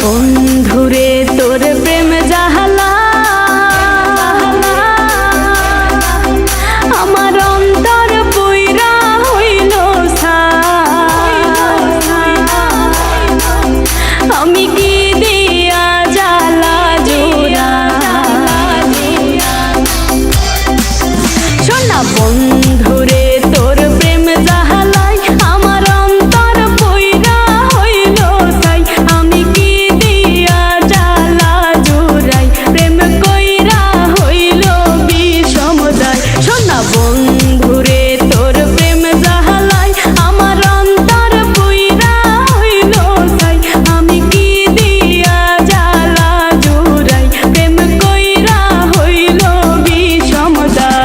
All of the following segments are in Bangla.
বন্ধুরে তোর প্রেম জাহালা আমার অন্তর পুইরা হইল আমি কি দিয়া জ্বালা জোড়া শোনা বন্ধুরে তোর প্রেম জাহালাই আমার অন্তর পুইরা হইল সাই আমি কি দিয়া জ্বালা জোড়াই প্রেম কইরা হইল বিষমদায় শোনা বন্ধুরে তোর প্রেম জাহালাই আমার অন্তর পুইরা হইল সাই আমি কি দিয়া জ্বালা জোড়াই প্রেম কইরা হইল বিষমদায়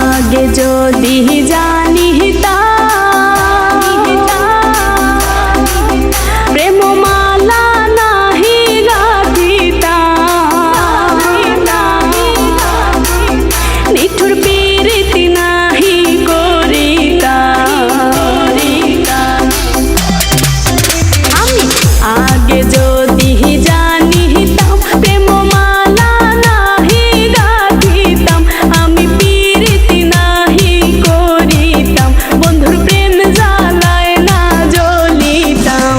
আগে যদি জানিতাম প্রেম মালা নাহি গাঁথিতাম নিঠুর প্রীতি নাহি করিতাম আমি আগে যদি জানিতাম প্রেম মালা নাহি গাঁথিতাম আমি প্রীতি নাহি করিতাম বন্ধুর প্রেম জ্বালায় না জ্বলিতাম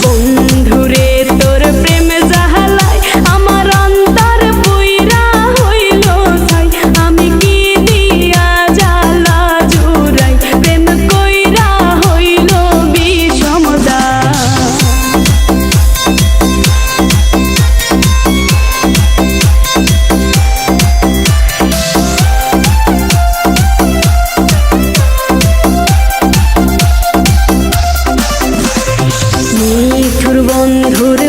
বন্ধুরে তোর প্রেম জ্বালায় আমার অন্তর পুইরা হইল ছাই আমি কি দিয়া জ্বালা জুড়াই প্রেম কইরা হইল বিষমদায় নিঠুর বন্ধুর